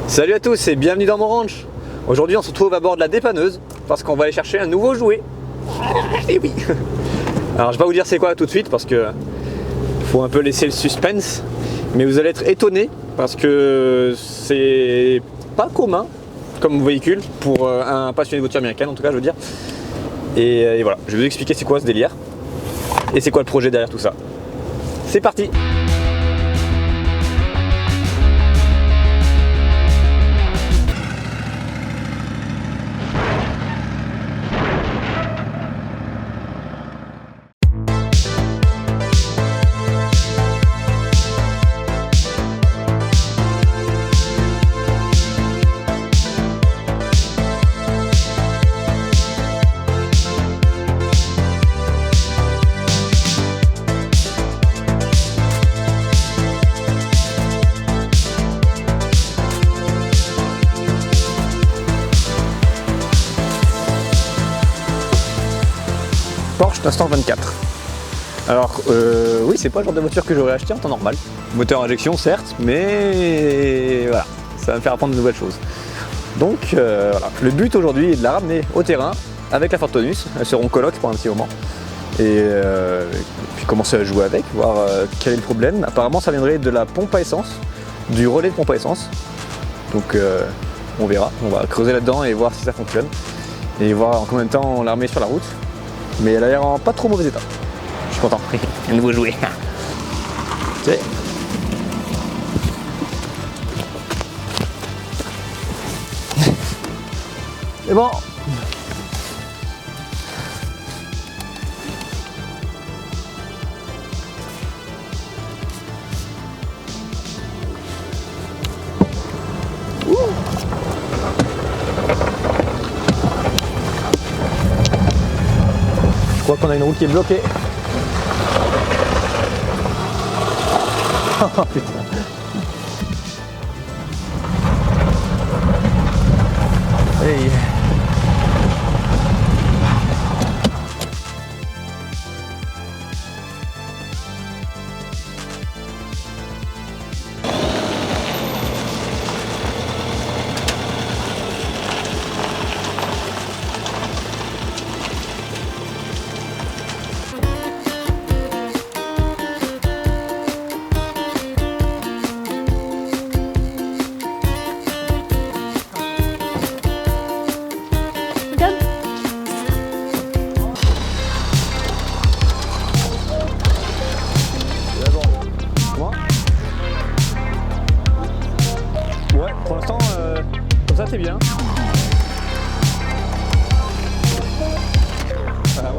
Salut à tous et bienvenue dans mon ranch. Aujourd'hui on se retrouve à bord de la dépanneuse parce qu'on va aller chercher un nouveau jouet. Et oui. Alors je vais pas vous dire c'est quoi tout de suite parce que faut un peu laisser le suspense. Mais vous allez être étonnés parce que c'est pas commun comme véhicule pour un passionné de voiture américaine en tout cas je veux dire. Et voilà, je vais vous expliquer c'est quoi ce délire et c'est quoi le projet derrière tout ça. C'est parti. Porsche 924. Alors oui, c'est pas le genre de voiture que j'aurais acheté en temps normal. Moteur injection certes, mais voilà, ça va me faire apprendre de nouvelles choses. Donc voilà, le but aujourd'hui est de la ramener au terrain avec la Ford Taunus. Elles seront coloc pour un petit moment. Et puis commencer à jouer avec, voir quel est le problème. Apparemment ça viendrait de la pompe à essence, du relais de pompe à essence. Donc on verra, on va creuser là-dedans et voir si ça fonctionne. Et voir en combien de temps on la remet sur la route. Mais elle a l'air en pas trop mauvais état. Je suis content. Un nouveau jouet. C'est bon. Je crois qu'on a une roue qui est bloquée. Oh putain. Hey. Ouais, pour l'instant, comme ça c'est bien. Voilà.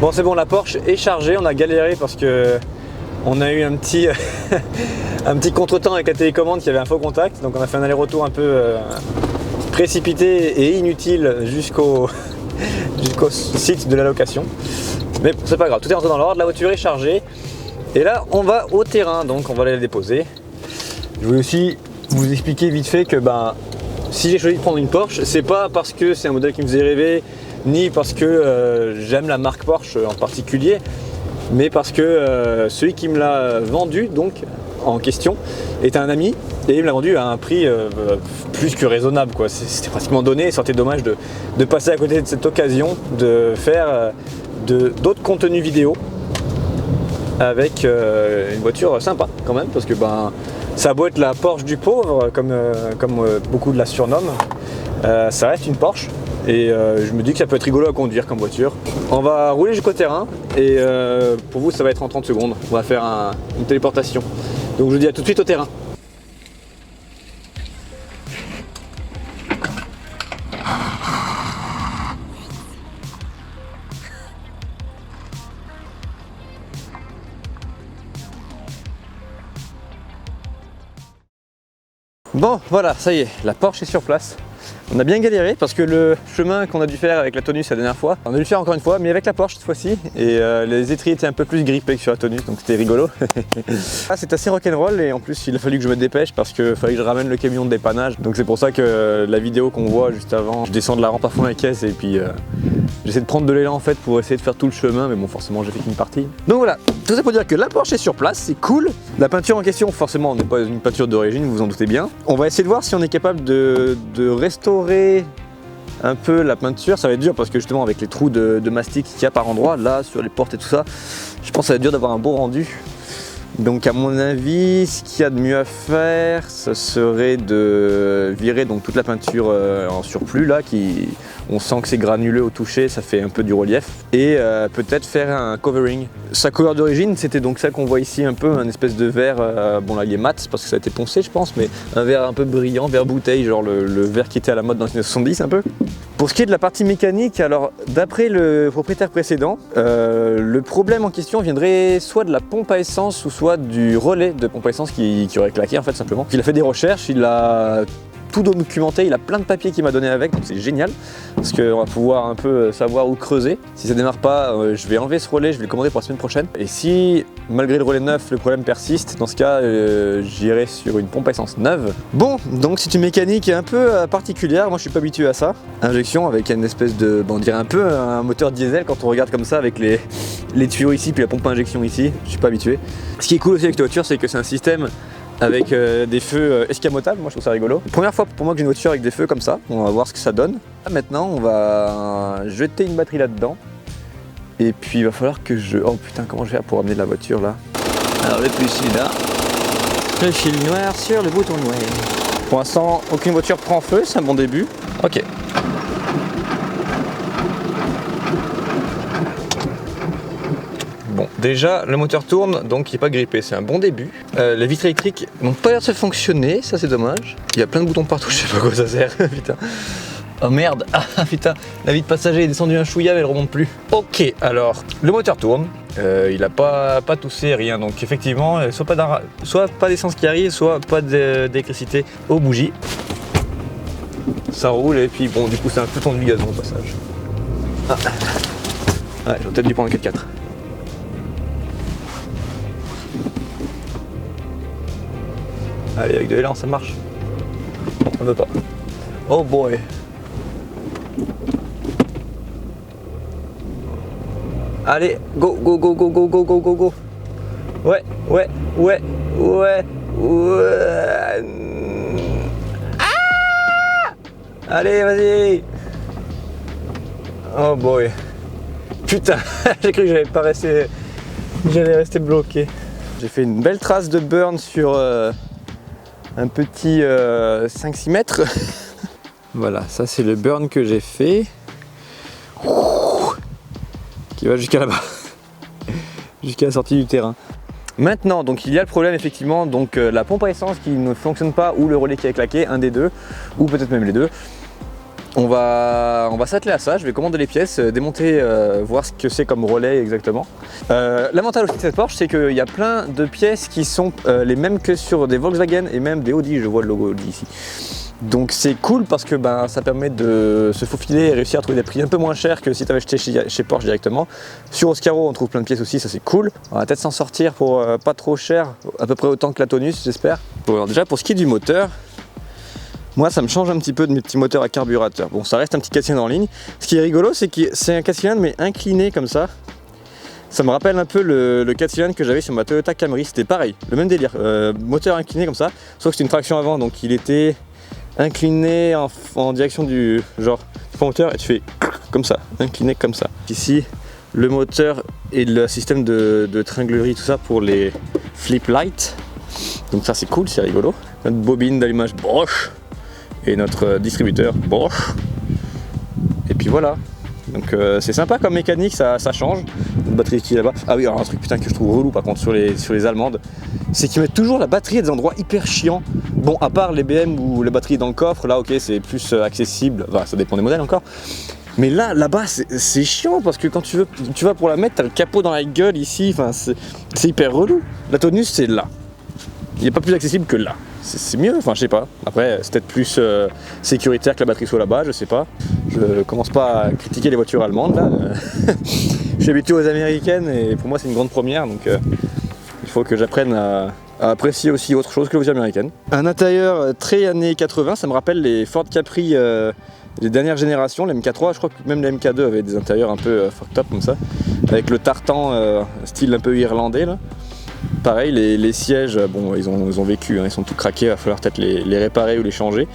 Bon c'est bon, la Porsche est chargée, on a galéré parce que on a eu un petit un petit contretemps avec la télécommande qui avait un faux contact, donc on a fait un aller-retour un peu précipité et inutile jusqu'au site de la location. Mais c'est pas grave, tout est rentré dans l'ordre, la voiture est chargée. Et là, on va au terrain, donc on va aller la déposer. Je voulais aussi vous expliquer vite fait que si j'ai choisi de prendre une Porsche, c'est pas parce que c'est un modèle qui me faisait rêver, ni parce que j'aime la marque Porsche en particulier, mais parce que celui qui me l'a vendu, donc en question, est un ami et il me l'a vendu à un prix plus que raisonnable, quoi. C'était pratiquement donné, et ça aurait été dommage de passer à côté de cette occasion de faire d'autres contenus vidéo avec une voiture sympa quand même, parce que ça a beau être la Porsche du pauvre comme beaucoup la surnomment, ça reste une Porsche et je me dis que ça peut être rigolo à conduire comme voiture. On va rouler jusqu'au terrain et pour vous ça va être en 30 secondes, on va faire une téléportation. Donc je vous dis à tout de suite au terrain. Bon voilà, ça y est, la Porsche est sur place. On a bien galéré parce que le chemin qu'on a dû faire avec la Taunus la dernière fois, on a dû le faire encore une fois, mais avec la Porsche cette fois-ci. Et les étriers étaient un peu plus grippés que sur la Taunus, donc c'était rigolo. Ah, c'est assez rock'n'roll et en plus il a fallu que je me dépêche parce qu'il fallait que je ramène le camion de dépannage. Donc c'est pour ça que la vidéo qu'on voit juste avant, je descends de la rampe à fond la caisse et puis J'essaie de prendre de l'élan en fait pour essayer de faire tout le chemin, mais bon forcément j'ai fait qu'une partie. Donc voilà, tout ça pour dire que la Porsche est sur place, c'est cool. La peinture en question, forcément on n'est pas une peinture d'origine, vous vous en doutez bien. On va essayer de voir si on est capable de restaurer un peu la peinture. Ça va être dur parce que justement avec les trous de mastic qu'il y a par endroit, là sur les portes et tout ça, je pense que ça va être dur d'avoir un beau rendu. Donc à mon avis, ce qu'il y a de mieux à faire, ce serait de virer donc toute la peinture en surplus là, on sent que c'est granuleux au toucher, ça fait un peu du relief, et peut-être faire un covering. Sa couleur d'origine, c'était donc celle qu'on voit ici un peu, un espèce de vert, bon là il est mat parce que ça a été poncé je pense, mais un vert un peu brillant, vert bouteille, genre le vert qui était à la mode dans les années 70 un peu. Pour ce qui est de la partie mécanique, alors d'après le propriétaire précédent, le problème en question viendrait soit de la pompe à essence ou soit du relais de pompe à essence qui aurait claqué en fait simplement. Il a fait des recherches, il a tout documenté, il a plein de papiers qu'il m'a donné avec, donc c'est génial parce qu'on va pouvoir un peu savoir où creuser. Si ça démarre pas, je vais enlever ce relais, je vais le commander pour la semaine prochaine. Et si malgré le relais neuf, le problème persiste, dans ce cas, j'irai sur une pompe à essence neuve. Bon, donc c'est une mécanique un peu particulière, moi je suis pas habitué à ça. Injection avec une espèce de, bon, on dirait un peu un moteur diesel quand on regarde comme ça avec les tuyaux ici puis la pompe à injection ici, je suis pas habitué. Ce qui est cool aussi avec la voiture, c'est que c'est un système avec des feux escamotables, moi je trouve ça rigolo. Première fois pour moi que j'ai une voiture avec des feux comme ça, on va voir ce que ça donne. Maintenant on va jeter une batterie là-dedans. Et puis il va falloir que je... Oh putain, comment je vais faire pour amener la voiture là? Alors le plus est là. Le fil noir sur le bouton noir. Pour l'instant, aucune voiture prend feu, c'est un bon début. Ok. Bon, déjà le moteur tourne, donc il n'est pas grippé, c'est un bon début. Les vitres électriques n'ont pas l'air de fonctionner, ça c'est dommage. Il y a plein de boutons partout, je sais pas à quoi ça sert, putain. Oh merde, ah putain, la vitre passager est descendue un chouïa mais elle remonte plus. Ok, alors le moteur tourne, il a pas toussé, rien, donc effectivement, soit pas d'essence qui arrive, soit pas d'électricité aux bougies. Ça roule et puis bon, du coup c'est un peu tendu du gazon au passage. Ah. Ouais, j'aurais peut-être dû prendre un 4x4. Allez, avec de l'élan ça marche. On veut pas. Oh boy. Allez, go, go, go, go, go, go, go, go, go. Ouais, ouais, ouais, ouais, ouais. Ah! Allez, vas-y. Oh boy. Putain, j'ai cru que j'allais rester bloqué. J'ai fait une belle trace de burn sur un petit 5-6 mètres. Voilà, ça c'est le burn que j'ai fait. Qui va jusqu'à là-bas. Jusqu'à la sortie du terrain. Maintenant, donc il y a le problème effectivement, donc la pompe à essence qui ne fonctionne pas ou le relais qui a claqué, un des deux, ou peut-être même les deux. On va s'atteler à ça, je vais commander les pièces, démonter, voir ce que c'est comme relais exactement. L'avantage aussi de cette Porsche, c'est qu'il y a plein de pièces qui sont les mêmes que sur des Volkswagen et même des Audi, je vois le logo Audi ici. Donc c'est cool parce que ça permet de se faufiler et réussir à trouver des prix un peu moins chers que si tu avais acheté chez Porsche directement. Sur Oscaro on trouve plein de pièces aussi, ça c'est cool. On va peut-être s'en sortir pour pas trop cher, à peu près autant que la Tonus j'espère. Bon, alors déjà pour ce qui est du moteur, moi ça me change un petit peu de mes petits moteurs à carburateur. Bon, ça reste un petit 4 en ligne. Ce qui est rigolo c'est que c'est un 4 cylindres mais incliné comme ça. Ça me rappelle un peu le 4 cylindres que j'avais sur ma Toyota Camry, c'était pareil, le même délire. Moteur incliné comme ça, sauf que c'était une traction avant donc il était incliné en direction du genre du moteur et tu fais comme ça, incliné comme ça. Ici le moteur et le système de tringlerie, tout ça pour les flip lights. Donc ça c'est cool, c'est rigolo. Notre bobine d'allumage Bosch et notre distributeur Bosch. Et puis voilà. Donc c'est sympa comme mécanique, ça change. Une batterie qui est là-bas. Ah oui, alors un truc putain que je trouve relou par contre sur les allemandes, c'est qu'ils mettent toujours la batterie à des endroits hyper chiants. Bon, à part les BM où la batterie est dans le coffre, là ok c'est plus accessible, enfin ça dépend des modèles encore. Mais là-bas c'est chiant parce que quand tu vas pour la mettre, t'as le capot dans la gueule ici, enfin c'est hyper relou. La Tonus c'est là. Il n'est pas plus accessible que là. C'est mieux, enfin je sais pas. Après c'est peut-être plus sécuritaire que la batterie soit là-bas, je sais pas. Je commence pas à critiquer les voitures allemandes là. Je suis habitué aux américaines et pour moi c'est une grande première, donc il faut que j'apprenne à apprécier aussi autre chose que les voitures américaines. Un intérieur très années 80, ça me rappelle les Ford Capri Les dernières générations, les MK3, je crois que même les MK2 avaient des intérieurs un peu fucked up comme ça, avec le tartan style un peu irlandais là. Pareil, les sièges, bon, ils ont vécu, hein, ils sont tout craqués, il va falloir peut-être les réparer ou les changer.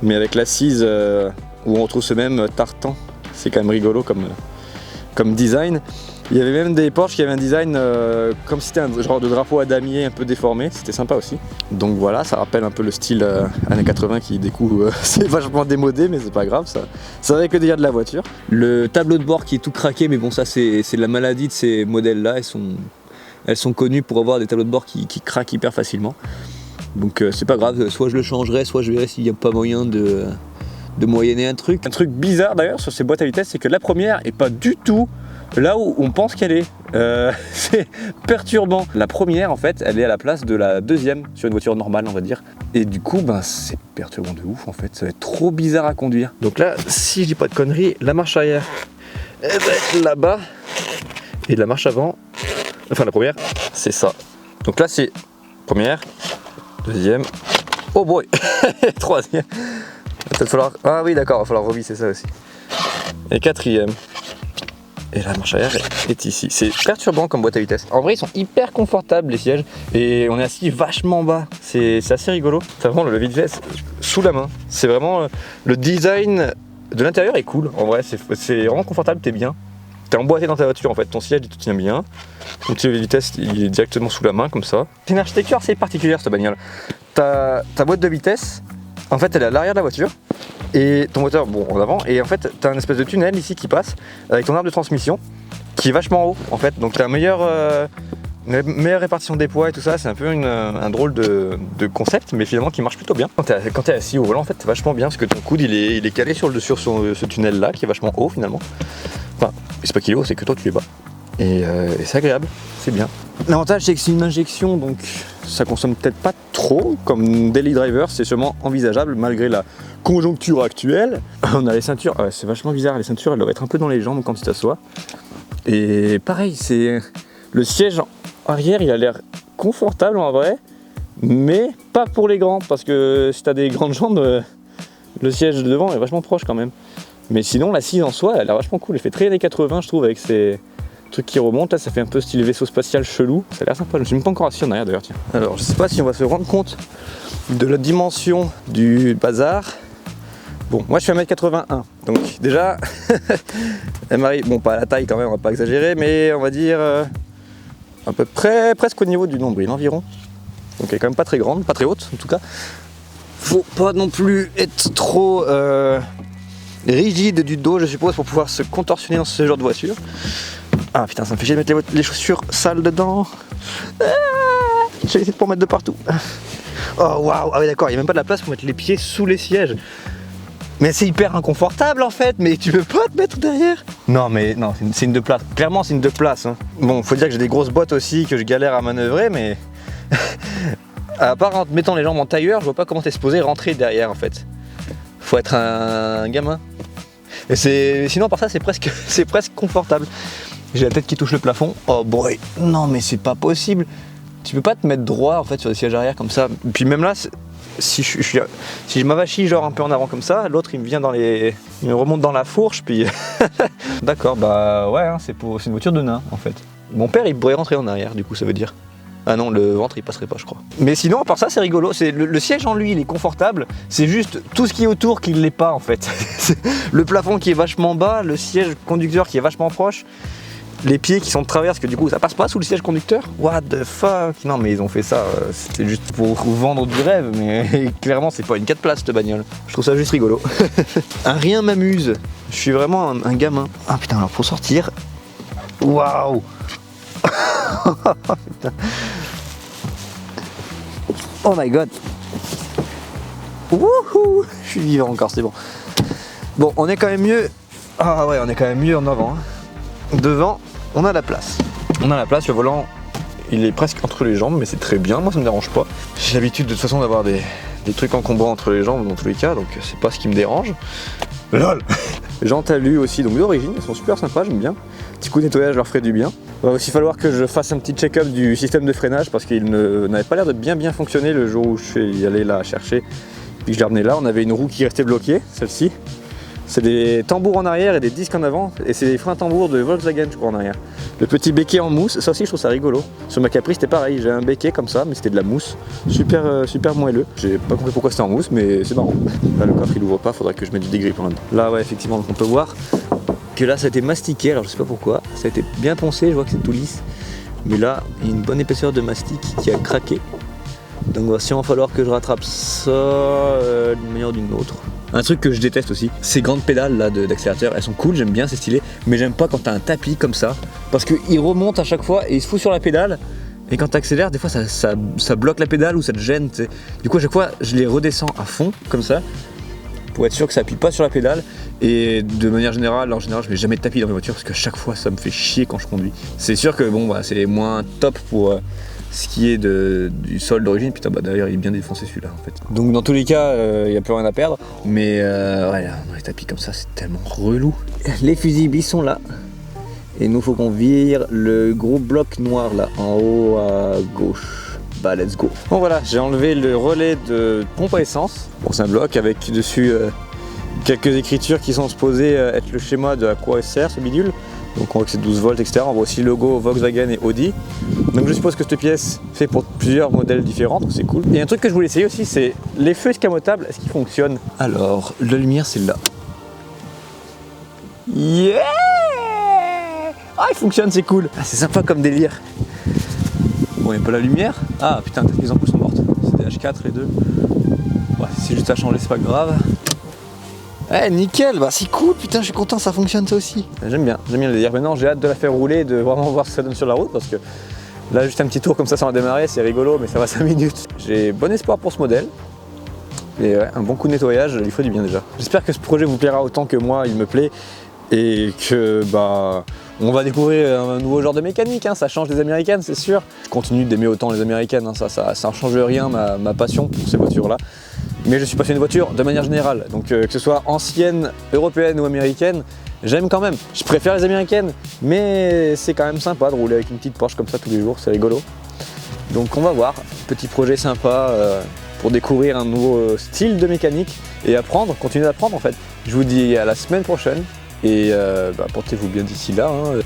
Mais avec l'assise où on retrouve ce même tartan, c'est quand même rigolo comme design. Il y avait même des Porsche qui avaient un design comme si c'était un genre de drapeau à damier un peu déformé, c'était sympa aussi. Donc voilà, ça rappelle un peu le style années 80 qui du coup c'est vachement démodé, mais c'est pas grave, ça va que déjà de la voiture. Le tableau de bord qui est tout craqué, mais bon ça c'est la maladie de ces modèles là, elles sont connues pour avoir des tableaux de bord qui craquent hyper facilement. Donc c'est pas grave, soit je le changerai, soit je verrai s'il n'y a pas moyen de moyenner un truc. Un truc bizarre d'ailleurs sur ces boîtes à vitesse, c'est que la première est pas du tout là où on pense qu'elle est. C'est perturbant. La première en fait, elle est à la place de la deuxième sur une voiture normale on va dire. Et du coup ben c'est perturbant de ouf en fait, ça va être trop bizarre à conduire. Donc là, si je dis pas de conneries, la marche arrière elle va être là-bas et la marche avant, enfin la première, c'est ça. Donc là c'est première, deuxième, oh boy, troisième. Peut-être falloir, ah oui d'accord, il va falloir revisser ça aussi. Et quatrième. Et la marche arrière est ici. C'est perturbant comme boîte à vitesse. En vrai, ils sont hyper confortables les sièges. Et on est assis vachement bas. C'est assez rigolo. C'est vraiment le levier de vitesse sous la main. C'est vraiment le design de l'intérieur est cool. En vrai, c'est vraiment confortable, t'es bien. T'es emboîté dans ta voiture en fait. Ton siège il te tient bien. Ton petit levier de vitesse il est directement sous la main comme ça. C'est une architecture assez particulière cette bagnole. Ta boîte de vitesse, en fait, elle est à l'arrière de la voiture. Et ton moteur, bon, en avant, et en fait, tu as un espèce de tunnel ici qui passe avec ton arbre de transmission qui est vachement haut en fait. Donc tu as une meilleure répartition des poids et tout ça. C'est un peu un drôle de concept, mais finalement qui marche plutôt bien. Quand tu es assis au volant, en fait, c'est vachement bien parce que ton coude il est calé sur ce tunnel là qui est vachement haut finalement. Enfin, c'est pas qu'il est haut, c'est que toi tu es bas. Et c'est agréable, c'est bien. L'avantage c'est que c'est une injection, donc ça consomme peut-être pas trop. Comme daily driver, c'est sûrement envisageable malgré la conjoncture actuelle. On a les ceintures, c'est vachement bizarre, les ceintures elles doivent être un peu dans les jambes quand tu t'assois. Et pareil, c'est le siège arrière, il a l'air confortable en vrai, mais pas pour les grands, parce que si t'as des grandes jambes, le siège de devant est vachement proche quand même. Mais sinon l'assise en soi, elle a l'air vachement cool, elle fait très années 80 je trouve avec ces truc qui remonte, là ça fait un peu style vaisseau spatial chelou, ça a l'air sympa, je me suis même pas encore assis en arrière d'ailleurs tiens. Alors je sais pas si on va se rendre compte de la dimension du bazar. Bon, moi je fais 1m81, donc déjà, elle m'arrive, bon pas à la taille quand même, on va pas exagérer, mais on va dire à peu près, presque au niveau du nombril environ. Donc elle est quand même pas très grande, pas très haute en tout cas. Faut pas non plus être trop rigide du dos je suppose pour pouvoir se contorsionner dans ce genre de voiture. Ah putain, ça me fait chier de mettre les chaussures sales dedans. J'ai essayé de pas en mettre de partout. Oh waouh, ah oui d'accord, il n'y a même pas de la place pour mettre les pieds sous les sièges. Mais c'est hyper inconfortable en fait, mais tu peux pas te mettre derrière. Non mais non, c'est une deux places. Clairement c'est une deux places. Hein. Bon, faut dire que j'ai des grosses bottes aussi, que je galère à manœuvrer, mais à part en mettant les jambes en tailleur, je vois pas comment t'es supposé rentrer derrière en fait. Faut être un gamin. Et sinon par ça c'est presque confortable. J'ai la tête qui touche le plafond. Oh boy, non mais c'est pas possible. Tu peux pas te mettre droit en fait sur le siège arrière comme ça. Puis même là, si je m'avachis genre un peu en avant comme ça, l'autre il me vient il me remonte dans la fourche puis. D'accord, bah ouais, hein, c'est une voiture de nain en fait. Mon père il pourrait rentrer en arrière du coup ça veut dire. Ah non, le ventre il passerait pas je crois. Mais sinon à part ça c'est rigolo, le siège en lui il est confortable, c'est juste tout ce qui est autour qui l'est pas en fait. Le plafond qui est vachement bas, le siège conducteur qui est vachement proche. Les pieds qui sont de travers, parce que du coup ça passe pas sous le siège conducteur. What the fuck. Non mais ils ont fait ça, c'était juste pour vendre du rêve, mais clairement c'est pas une 4 places cette bagnole. Je trouve ça juste rigolo. Un rien m'amuse, je suis vraiment un gamin. Ah putain, alors pour sortir, waouh. Oh my god. Wouhou. Je suis vivant encore, c'est bon. Bon, on est quand même mieux. Ah ouais, on est quand même mieux en avant. Hein. Devant, on a la place. On a la place, le volant, il est presque entre les jambes, mais c'est très bien, moi ça me dérange pas. J'ai l'habitude de toute façon d'avoir des trucs encombrants entre les jambes dans tous les cas, donc c'est pas ce qui me dérange. LOL. Jean Talus aussi, donc d'origine, ils sont super sympas, j'aime bien. Petit coup de nettoyage leur ferait du bien. Il va aussi falloir que je fasse un petit check-up du système de freinage parce qu'il n'avait pas l'air de bien fonctionner le jour où je suis allé la chercher. Puis que je l'ai ramené là, on avait une roue qui restait bloquée, celle-ci. C'est des tambours en arrière et des disques en avant, et c'est des freins tambours de Volkswagen je crois en arrière. Le petit béquet en mousse, ça aussi je trouve ça rigolo. Sur ma Capri c'était pareil, j'ai un béquet comme ça mais c'était de la mousse, super moelleux. J'ai pas compris pourquoi c'était en mousse mais c'est marrant. Là le coffre il ouvre pas, faudrait que je mette du dégrippant là-dedans. Là ouais effectivement donc on peut voir que là ça a été mastiqué, alors je sais pas pourquoi, ça a été bien poncé, je vois que c'est tout lisse. Mais là il y a une bonne épaisseur de mastic qui a craqué. Donc il va sûrement falloir que je rattrape ça d'une manière ou d'une autre. Un truc que je déteste aussi, ces grandes pédales là d'accélérateur, elles sont cool, j'aime bien, c'est stylé, mais j'aime pas quand t'as un tapis comme ça, parce qu'il remonte à chaque fois et il se fout sur la pédale, et quand t'accélères, des fois ça bloque la pédale ou ça te gêne, t'sais. Du coup à chaque fois je les redescends à fond, comme ça, pour être sûr que ça appuie pas sur la pédale, et de manière générale, je mets jamais de tapis dans mes voitures, parce qu'à chaque fois ça me fait chier quand je conduis. C'est sûr que bon, bah, c'est moins top pour... ce qui est du sol d'origine, putain bah d'ailleurs il est bien défoncé celui-là en fait. Donc dans tous les cas il n'y a plus rien à perdre, mais ouais, là, dans les tapis comme ça c'est tellement relou. Les fusibles ils sont là, et nous faut qu'on vire le gros bloc noir là en haut à gauche. Bah let's go. Bon voilà, j'ai enlevé le relais de pompe à essence. Bon c'est un bloc avec dessus quelques écritures qui sont supposées être le schéma de à quoi sert ce bidule. Donc on voit que c'est 12 volts, etc. On voit aussi le logo Volkswagen et Audi. Donc je suppose que cette pièce fait pour plusieurs modèles différents, donc c'est cool. Et un truc que je voulais essayer aussi, c'est les feux escamotables, est-ce qu'ils fonctionnent? Alors, la lumière c'est là. Yeah! Ah il fonctionne, c'est cool. Ah, c'est sympa comme délire. Bon, il n'y a pas la lumière. Ah putain, peut-être que les ampoules sont mortes. C'est des H4 les deux. Ouais, si c'est juste à changer, c'est pas grave. Eh nickel, bah c'est cool, putain je suis content, ça fonctionne ça aussi. J'aime bien le délire. Maintenant j'ai hâte de la faire rouler, de vraiment voir ce que ça donne sur la route, parce que là juste un petit tour comme ça sans la démarrer, c'est rigolo mais ça va 5 minutes. J'ai bon espoir pour ce modèle. Et ouais, un bon coup de nettoyage, il faut du bien déjà. J'espère que ce projet vous plaira autant que moi il me plaît, et que bah on va découvrir un nouveau genre de mécanique, hein. Ça change des américaines c'est sûr. Je continue d'aimer autant les américaines, hein. Ça ne change rien ma passion pour ces voitures là. Mais je suis passionné de voiture de manière générale, donc que ce soit ancienne, européenne ou américaine, j'aime quand même. Je préfère les américaines, mais c'est quand même sympa de rouler avec une petite Porsche comme ça tous les jours, c'est rigolo. Donc on va voir, petit projet sympa pour découvrir un nouveau style de mécanique et apprendre, continuer d'apprendre en fait. Je vous dis à la semaine prochaine et portez-vous bien d'ici là. Hein.